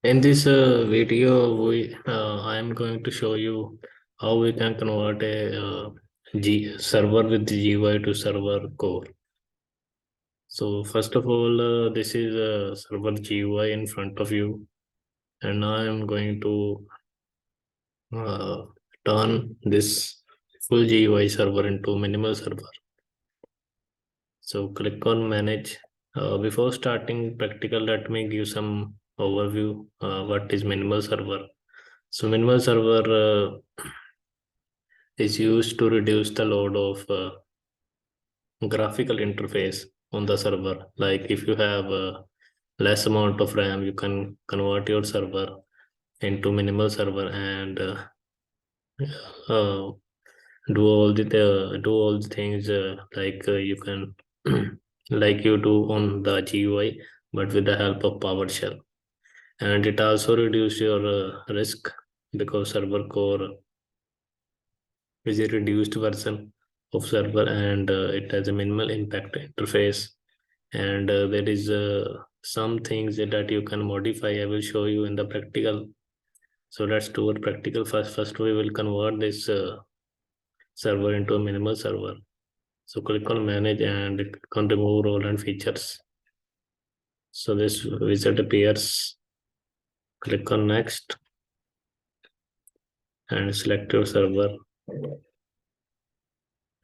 In this video, I am going to show you how we can convert a server with GUI to server core. So first of all, this is a server GUI in front of you, and I am going to uh, turn this full GUI server into minimal server. So click on manage. Before starting practical, let me give some overview. What is minimal server? So minimal server is used to reduce the load of graphical interface on the server. Like if you have a less amount of RAM, you can convert your server into minimal server and uh, do all the things you can like you do on the GUI, but with the help of PowerShell. And it also reduce your risk because server core is a reduced version of server and it has a minimal impact interface, and there is some things that you can modify. I will show you in the practical. So let's do a practical first we will convert this server into a minimal server. So click on manage and click on remove role and features. So this wizard appears. Click on next and select your server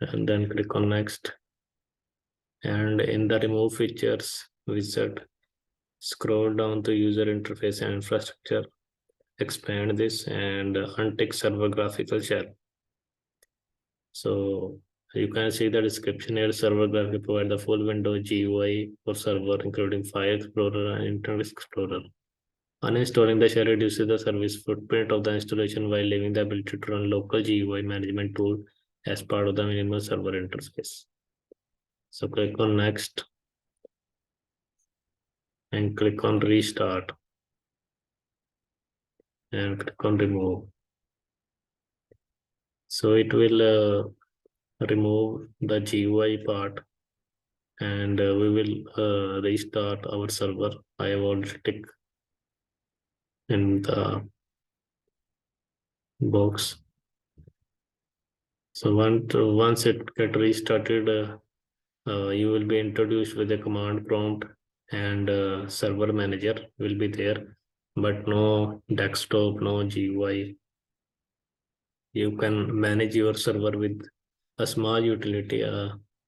and then click on next. And in the remove features wizard, scroll down to user interface and infrastructure, expand this and untick server graphical shell. So you can see the description here. Server graphical provide the full window GUI for server, including File Explorer and Internet Explorer. Uninstalling the shell reduces the service footprint of the installation while leaving the ability to run local GUI management tool as part of the minimal server interface. So click on next and click on restart and click on remove. So it will remove the GUI part and we will restart our server. I have already ticked in the box. So once it get restarted, you will be introduced with a command prompt and server manager will be there, but no desktop, no GUI. You can manage your server with a small utility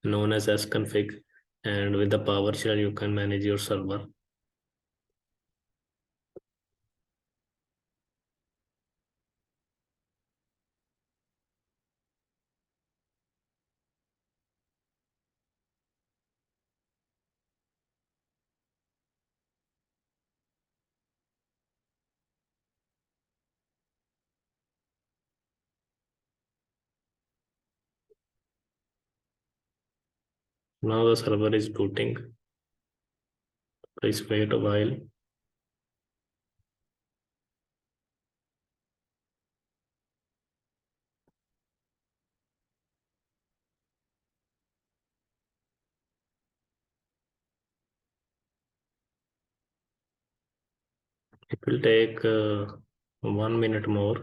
known as sconfig, and with the PowerShell you can manage your server. Now the server is booting. Please wait a while. It will take 1 minute more.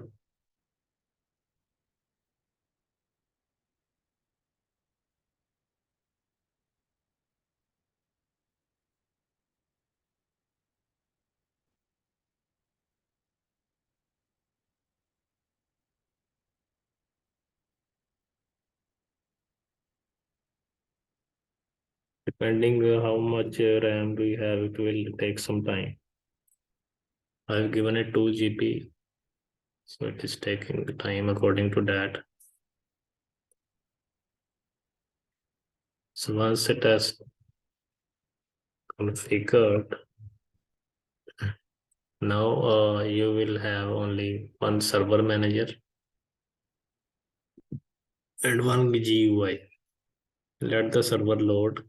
Depending how much RAM do you have, it will take some time. I've given it 2 GB, so it is taking the time according to that. So once it has configured, now you will have only one server manager and one GUI. Let the server load.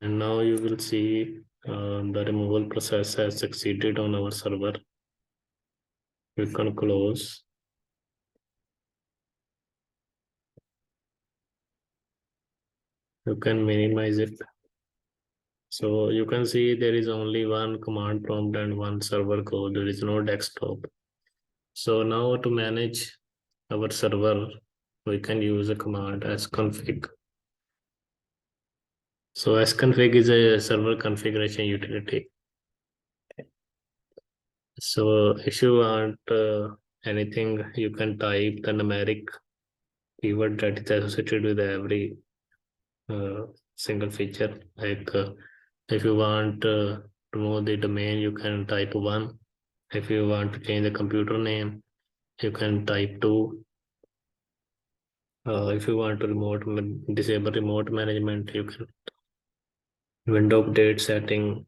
And now you will see the removal process has succeeded on our server. You can close. You can minimize it. So you can see there is only one command prompt and one server code. There is no desktop. So now to manage our server, we can use a command sconfig. So sconfig is a server configuration utility. So if you want anything, you can type the numeric keyword that is associated with every uh, single feature. Like if you want to know the domain, you can type one. If you want to change the computer name, you can type two. If you want to disable remote management, you can window update setting,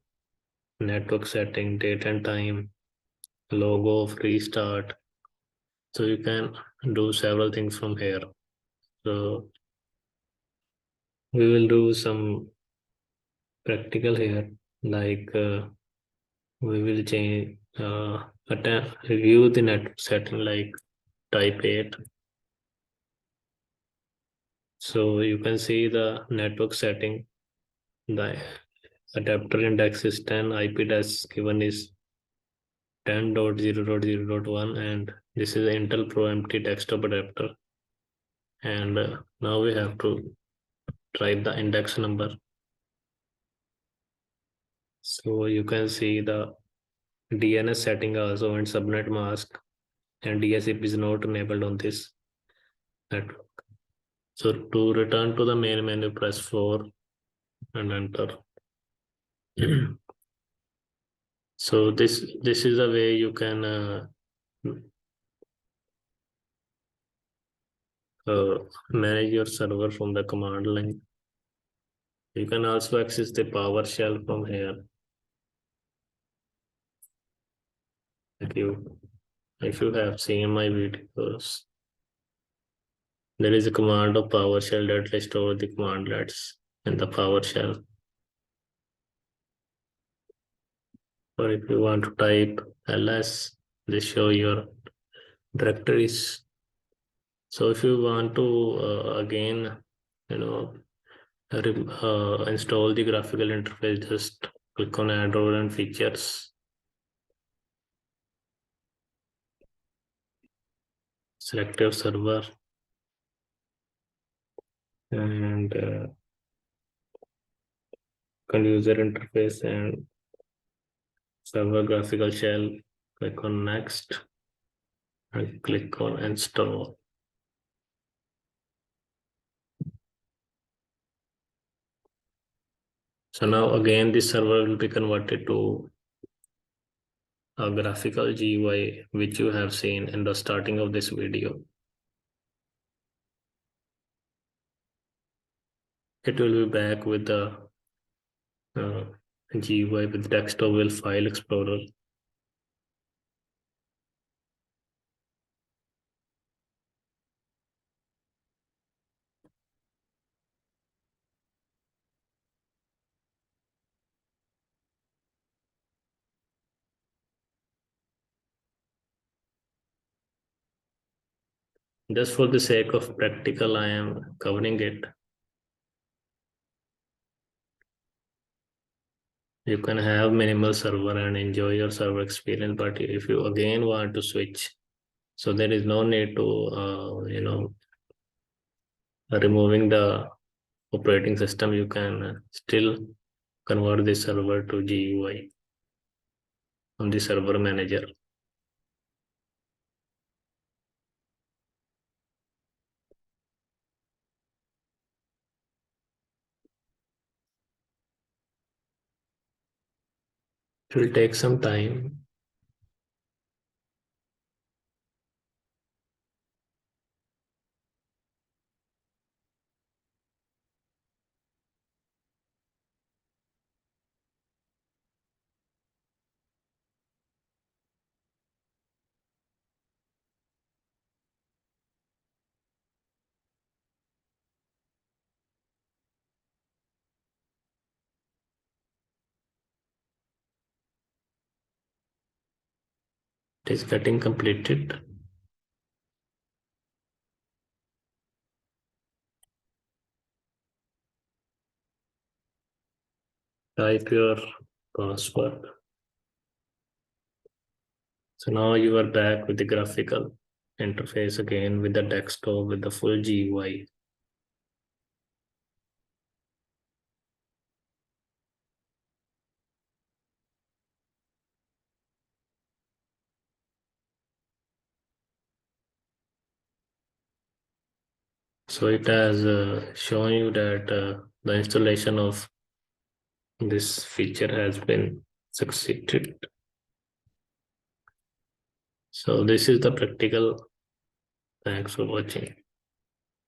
network setting, date and time, logo, restart. So you can do several things from here. So we will do some practical here, like we will change review the network setting like type 8. So you can see the network setting. The adapter index is 10, IP address given is 10.0.0.1, and this is Intel Pro empty desktop adapter. And now we have to type the index number. So you can see the DNS setting also and subnet mask, and DSIP is not enabled on this network. So to return to the main menu, press 4 and enter. So this is a way you can manage your server from the command line. You can also access the PowerShell from here. If you have seen my videos, there is a command of PowerShell that restores the commandlets in the PowerShell. Or if you want to type ls, they show your directories. So if you want to again, you know, install the graphical interface, just click on add role and features, select your server, and user interface and server graphical shell. Click on next and click on install. So now again this server will be converted to a graphical GUI which you have seen in the starting of this video. It will be back with the uh, GUI with desktop will file explorer. Just for the sake of practical, I am covering it. You can have minimal server and enjoy your server experience, but if you again want to switch, so there is no need to removing the operating system. You can still convert the server to GUI on the server manager. It will take some time. It is getting completed. Type your password. So now you are back with the graphical interface again with the desktop with the full GUI. So it has shown you that the installation of this feature has been succeeded. So this is the practical. Thanks for watching.